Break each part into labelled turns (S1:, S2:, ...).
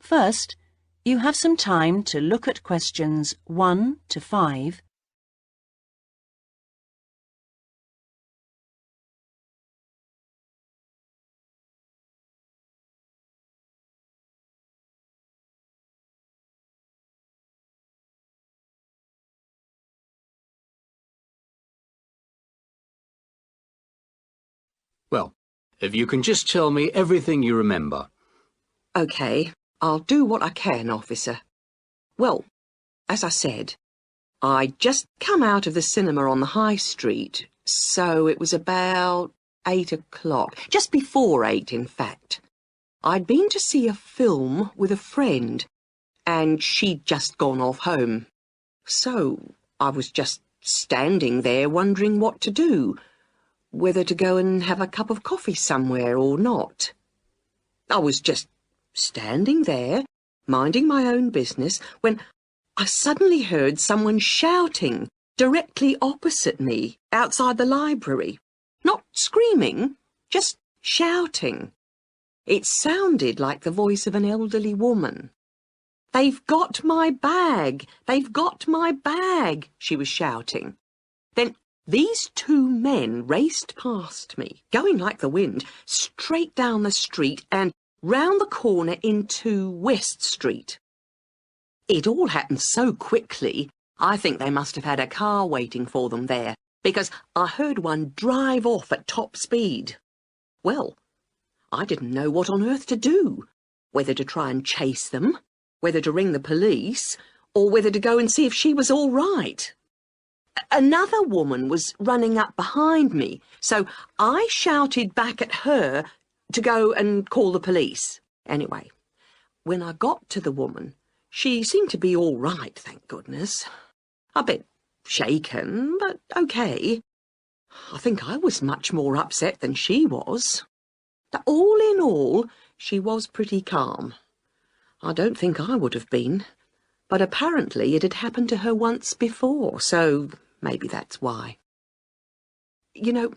S1: First, you have some time to look at questions 1 to 5.
S2: Well, if you can just tell me everything you remember.
S3: OK, I'll do what I can, officer. Well, as I said, I'd just come out of the cinema on the high street, so it was about 8 o'clock, just before 8, in fact. I'd been to see a film with a friend, and she'd just gone off home. So I was just standing there wondering what to do, whether to go and have a cup of coffee somewhere or not. I was just standing there, minding my own business, when I suddenly heard someone shouting directly opposite me, outside the library. Not screaming, just shouting. It sounded like the voice of an elderly woman. "They've got my bag! They've got my bag!" she was shouting. Then these two men raced past me, going like the wind, straight down the street and round the corner into West Street. It all happened so quickly, I think they must have had a car waiting for them there, because I heard one drive off at top speed. Well, I didn't know what on earth to do, whether to try and chase them, whether to ring the police, or whether to go and see if she was all right. Another woman was running up behind me, so I shouted back at her to go and call the police. Anyway, when I got to the woman, she seemed to be all right, thank goodness. A bit shaken, but OK. I think I was much more upset than she was. All in all, she was pretty calm. I don't think I would have been, but apparently it had happened to her once before, so maybe that's why. You know,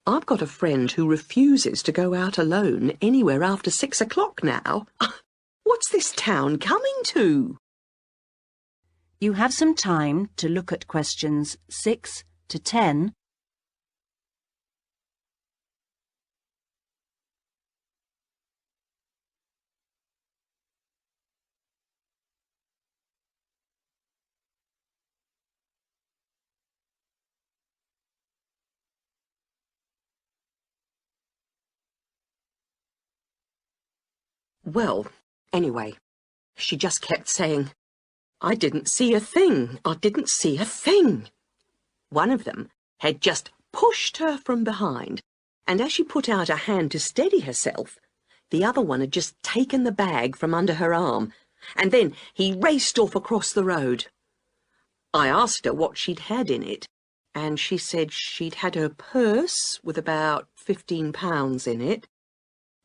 S3: I've got a friend who refuses to go out alone anywhere after 6 o'clock now. What's this town coming to?
S1: You have some time to look at questions 6 to 10.
S3: Well, anyway, she just kept saying, "I didn't see a thing. I didn't see a thing." One of them had just pushed her from behind, and as she put out a hand to steady herself, the other one had just taken the bag from under her arm, and then he raced off across the road. I asked her what she'd had in it, and she said she'd had her purse with about £15 in it,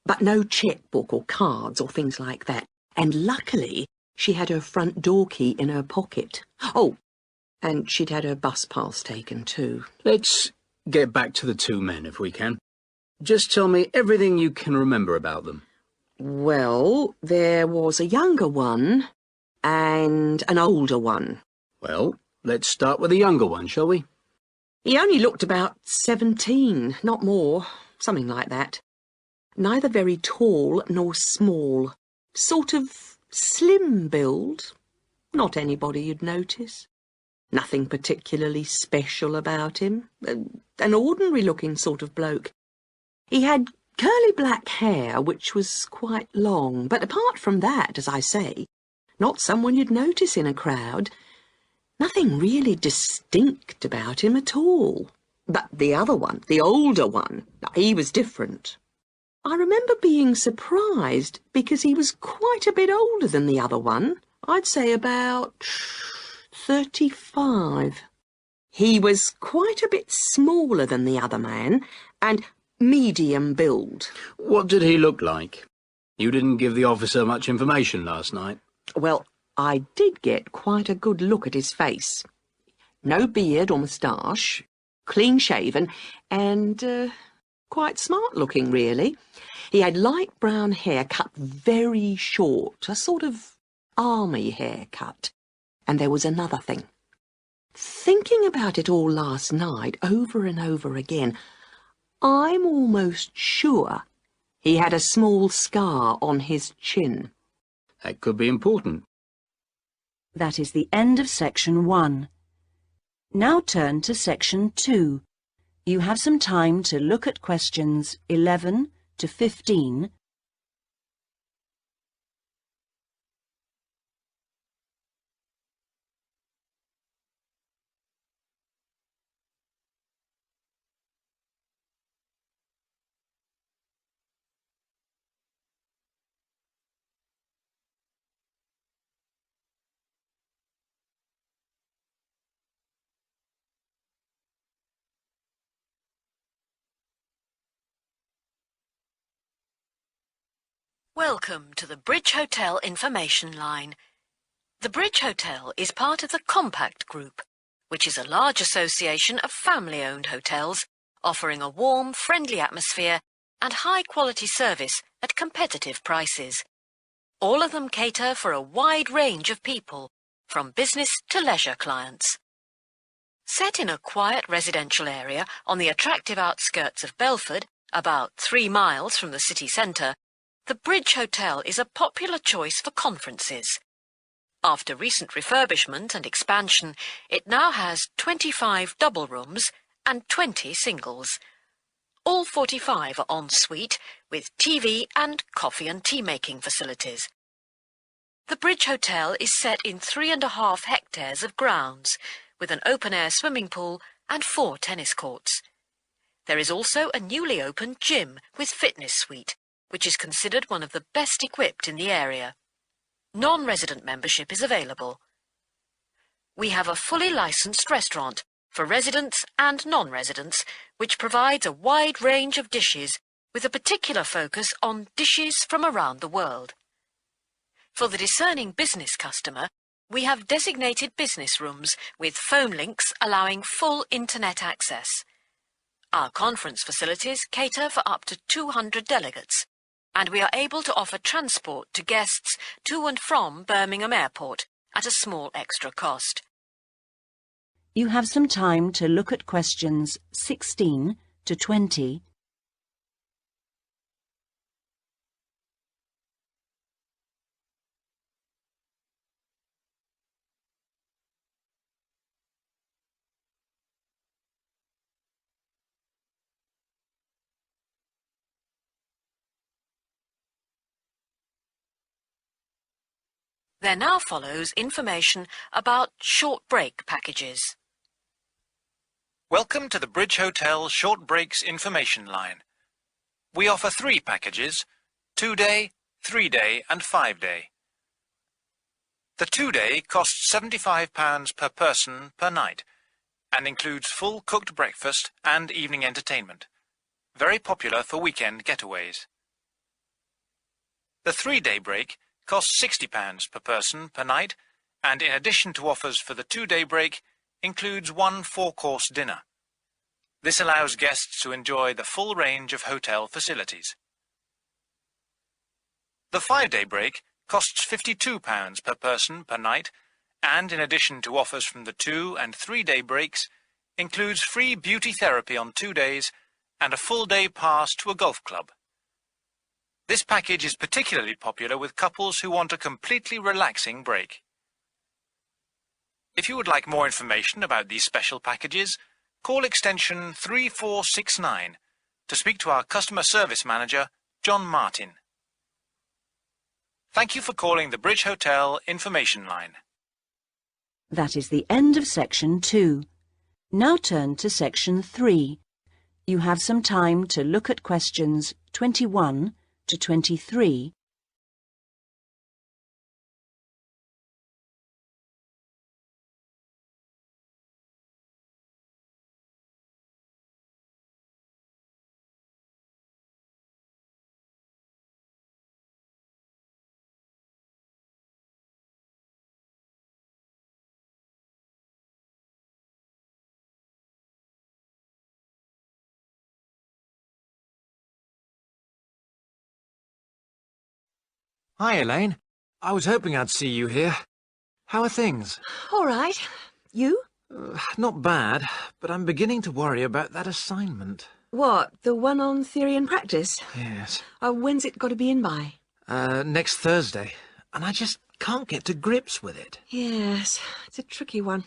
S3: but no chequebook or cards or things like that, and luckily she had her front door key in her pocket. Oh, and she'd had her bus pass taken too.
S2: Let's get back to the two men, if we can. Just tell me everything you can remember about them.
S3: Well, there was a younger one and an older one.
S2: Well, let's start with the younger one, shall we?
S3: He only looked about 17, not more, something like that. Neither very tall nor small. Sort of slim build. Not anybody you'd notice. Nothing particularly special about him. An ordinary-looking sort of bloke. He had curly black hair, which was quite long, but apart from that, as I say, not someone you'd notice in a crowd. Nothing really distinct about him at all. But the other one, the older one, he was different. I remember being surprised because he was quite a bit older than the other one. I'd say about 35. He was quite a bit smaller than the other man and medium build.
S2: What did he look like? You didn't give the officer much information last night.
S3: Well, I did get quite a good look at his face. No beard or moustache, clean-shaven, and quite smart looking, really. He had light brown hair cut very short, a sort of army haircut. And there was another thing. Thinking about it all last night, over and over again, I'm almost sure he had a small scar on his chin.
S2: That could be important.
S1: That is the end of section 1. Now turn to section 2. You have some time to look at questions 11 to 15.
S4: Welcome to the Bridge Hotel information line. The Bridge Hotel is part of the Compact Group, which is a large association of family-owned hotels offering a warm, friendly atmosphere and high-quality service at competitive prices. All of them cater for a wide range of people, from business to leisure clients. Set in a quiet residential area on the attractive outskirts of Belford, about 3 miles from the city centre, the Bridge Hotel is a popular choice for conferences. After recent refurbishment and expansion, it now has 25 double rooms and 20 singles. All 45 are en suite, with TV and coffee and tea making facilities. The Bridge Hotel is set in 3.5 hectares of grounds, with an open-air swimming pool and 4 tennis courts. There is also a newly opened gym with fitness suite, which is considered one of the best equipped in the area. Non-resident membership is available. We have a fully licensed restaurant for residents and non-residents, which provides a wide range of dishes with a particular focus on dishes from around the world. For the discerning business customer, we have designated business rooms with phone links allowing full internet access. Our conference facilities cater for up to 200 delegates, and we are able to offer transport to guests to and from Birmingham Airport at a small extra cost.
S1: You have some time to look at questions 16 to 20.
S4: There now follows information about short break packages.
S5: Welcome to the Bridge Hotel Short Breaks information line. We offer 3 packages: 2-day, 3-day and 5-day. The 2-day costs £75 per person per night and includes full cooked breakfast and evening entertainment. Very popular for weekend getaways. The 3-day break costs £60 per person per night, and in addition to offers for the 2-day break, includes 1 4-course dinner. This allows guests to enjoy the full range of hotel facilities. The 5-day break costs £52 per person per night, and in addition to offers from the 2- and 3-day breaks, includes free beauty therapy on 2 days and a full-day pass to a golf club. This package is particularly popular with couples who want a completely relaxing break. If you would like more information about these special packages, call extension 3469 to speak to our customer service manager, John Martin. Thank you for calling the Bridge Hotel information line.
S1: That is the end of section 2. Now turn to section 3. You have some time to look at questions 21 to 23.
S6: Hi, Elaine. I was hoping I'd see you here. How are things?
S3: All right. You?
S6: Not bad, but I'm beginning to worry about that assignment.
S3: What, the one on theory and practice?
S6: Yes.
S3: When's it got to be in by?
S6: Next Thursday. And I just can't get to grips with it.
S3: Yes, it's a tricky one.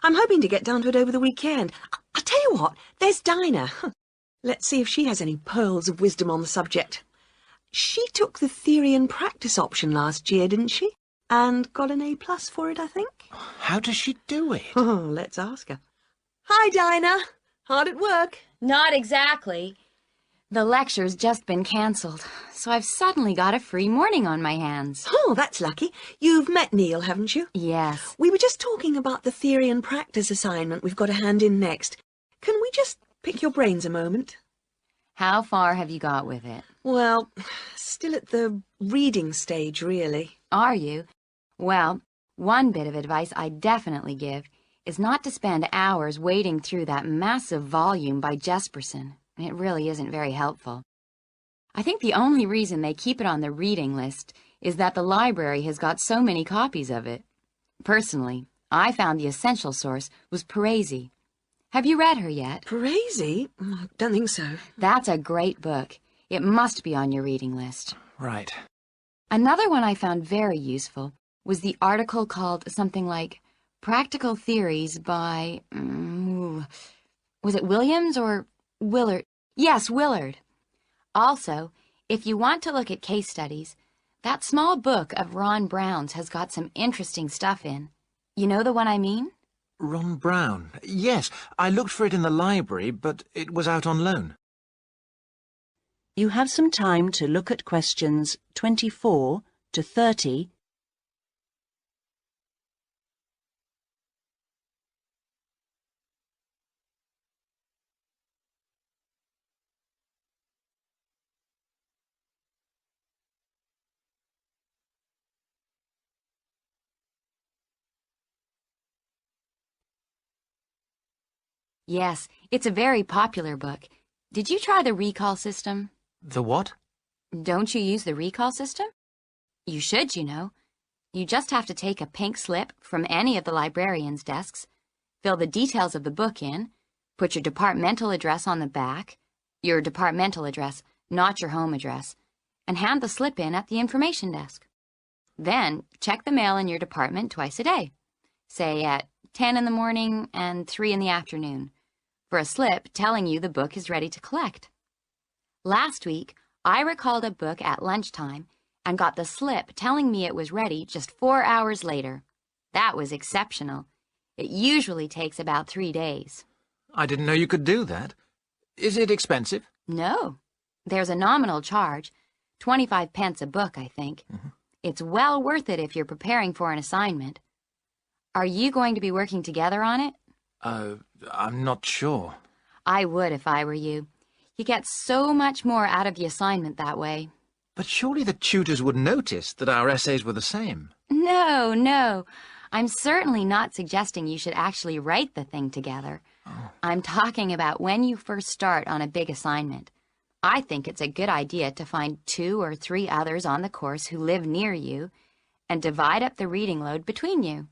S3: I'm hoping to get down to it over the weekend. I'll tell you what, there's Dinah. Let's see if she has any pearls of wisdom on the subject. She took the theory and practice option last year, didn't she? And got an A+ for it, I think.
S6: How does she do it?
S3: Oh, let's ask her. Hi, Dinah. Hard at work?
S7: Not exactly. The lecture's just been cancelled, so I've suddenly got a free morning on my hands.
S3: Oh, that's lucky. You've met Neil, haven't you?
S7: Yes.
S3: We were just talking about the theory and practice assignment we've got to hand in next. Can we just pick your brains a moment?
S7: How far have you got with it?
S3: Well, still at the reading stage, really.
S7: Are you? Well, one bit of advice I definitely give is not to spend hours wading through that massive volume by Jesperson. It really isn't very helpful. I think the only reason they keep it on the reading list is that the library has got so many copies of it. Personally, I found the essential source was Parisi. Have you read her yet?
S3: Parisi? Don't think so.
S7: That's a great book. It must be on your reading list.
S6: Right.
S7: Another one I found very useful was the article called something like Practical Theories by... was it Williams or Willard? Yes, Willard. Also, if you want to look at case studies, that small book of Ron Brown's has got some interesting stuff in. You know the one I mean?
S6: Ron Brown. Yes, I looked for it in the library, but it was out on loan.
S1: You have some time to look at questions 24 to 30.
S7: Yes, it's a very popular book. Did you try the recall system?
S6: The what?
S7: Don't you use the recall system? You should, you know. You just have to take a pink slip from any of the librarian's desks, fill the details of the book in, put your departmental address on the back, your departmental address, not your home address, and hand the slip in at the information desk. Then check the mail in your department twice a day, say at 10 in the morning and 3 in the afternoon, for a slip telling you the book is ready to collect. Last week, I recalled a book at lunchtime and got the slip telling me it was ready just 4 hours later. That was exceptional. It usually takes about 3 days.
S6: I didn't know you could do that. Is it expensive?
S7: No. There's a nominal charge, 25 pence a book, I think. It's well worth it if you're preparing for an assignment. Are you going to be working together on it?
S6: I'm not sure.
S7: I would if I were you. You get so much more out of the assignment that way.
S6: But surely the tutors would notice that our essays were the same.
S7: No. I'm certainly not suggesting you should actually write the thing together. I'm talking about when you first start on a big assignment. I think it's a good idea to find 2 or 3 others on the course who live near you and divide up the reading load between you.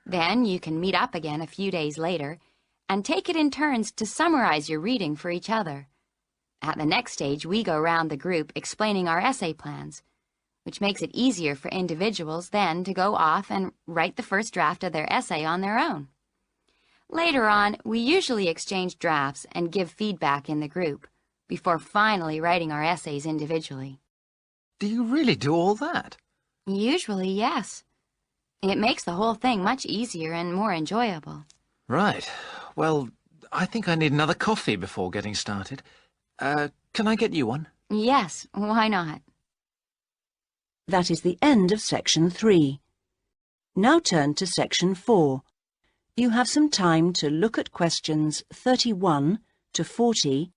S7: Then you can meet up again a few days later and take it in turns to summarize your reading for each other. At the next stage, we go round the group explaining our essay plans, which makes it easier for individuals then to go off and write the first draft of their essay on their own. Later on, we usually exchange drafts and give feedback in the group before finally writing our essays individually.
S6: Do you really do all that?
S7: Usually, yes. It makes the whole thing much easier and more enjoyable.
S6: Right. Well, I think I need another coffee before getting started. Can I get you one?
S7: Yes, why not?
S1: That is the end of section 3. Now turn to section 4. You have some time to look at questions 31 to 40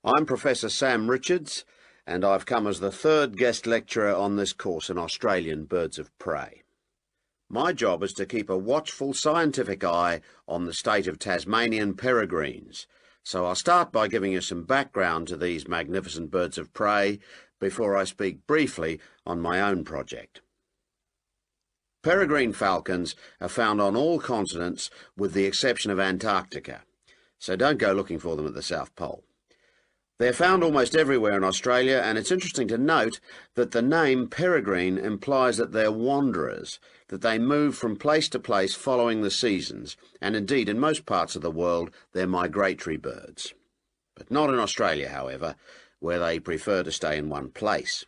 S8: I'm Professor Sam Richards, and I've come as the third guest lecturer on this course in Australian birds of prey. My job is to keep a watchful scientific eye on the state of Tasmanian peregrines, so I'll start by giving you some background to these magnificent birds of prey before I speak briefly on my own project. Peregrine falcons are found on all continents with the exception of Antarctica, so don't go looking for them at the South Pole. They're found almost everywhere in Australia, and it's interesting to note that the name peregrine implies that they're wanderers, that they move from place to place following the seasons, and indeed in most parts of the world they're migratory birds. But not in Australia, however, where they prefer to stay in one place.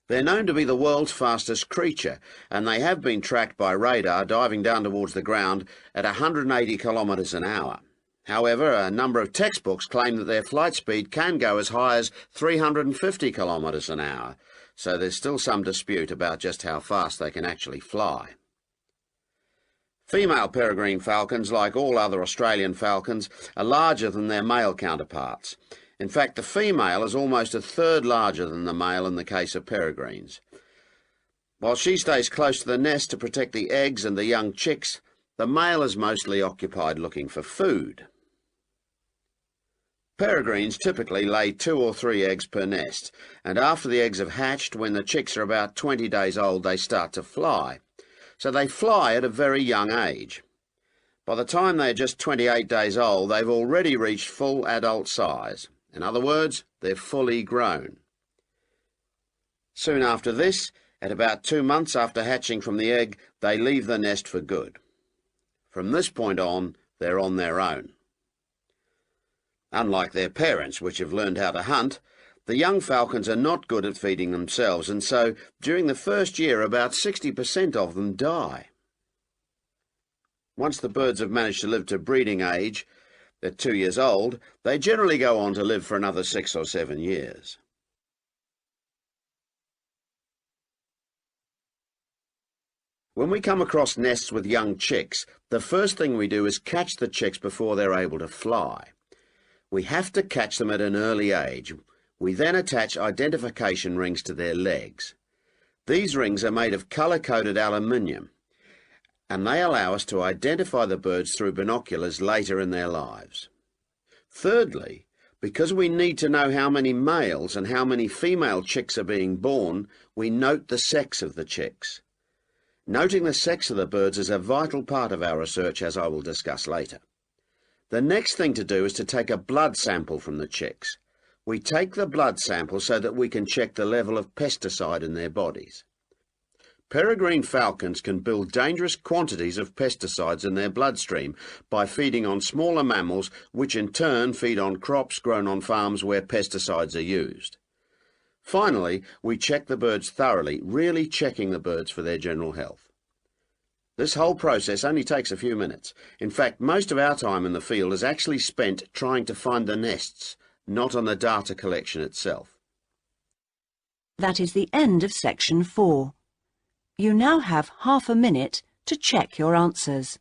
S8: They're known to be the world's fastest creature, and they have been tracked by radar diving down towards the ground at 180 kilometres an hour. However, a number of textbooks claim that their flight speed can go as high as 350 kilometres an hour, so there's still some dispute about just how fast they can actually fly. Female peregrine falcons, like all other Australian falcons, are larger than their male counterparts. In fact, the female is almost a third larger than the male in the case of peregrines. While she stays close to the nest to protect the eggs and the young chicks, the male is mostly occupied looking for food. Peregrines typically lay 2 or 3 eggs per nest, and after the eggs have hatched, when the chicks are about 20 days old, they start to fly. So they fly at a very young age. By the time they are just 28 days old, they've already reached full adult size. In other words, they're fully grown. Soon after this, at about 2 months after hatching from the egg, they leave the nest for good. From this point on, they're on their own. Unlike their parents, which have learned how to hunt, the young falcons are not good at feeding themselves, and so during the first year about 60% of them die. Once the birds have managed to live to breeding age, at 2 years old, they generally go on to live for another 6 or 7 years. When we come across nests with young chicks, the first thing we do is catch the chicks before they're able to fly. We have to catch them at an early age. We then attach identification rings to their legs. These rings are made of colour-coded aluminium, and they allow us to identify the birds through binoculars later in their lives. Thirdly, because we need to know how many males and how many female chicks are being born, we note the sex of the chicks. Noting the sex of the birds is a vital part of our research, as I will discuss later. The next thing to do is to take a blood sample from the chicks. We take the blood sample so that we can check the level of pesticide in their bodies. Peregrine falcons can build dangerous quantities of pesticides in their bloodstream by feeding on smaller mammals, which in turn feed on crops grown on farms where pesticides are used. Finally, we check the birds thoroughly, really checking the birds for their general health. This whole process only takes a few minutes. In fact, most of our time in the field is actually spent trying to find the nests, not on the data collection itself.
S1: That is the end of section 4. You now have half a minute to check your answers.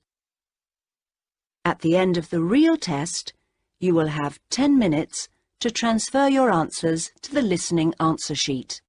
S1: At the end of the real test, you will have 10 minutes to transfer your answers to the listening answer sheet.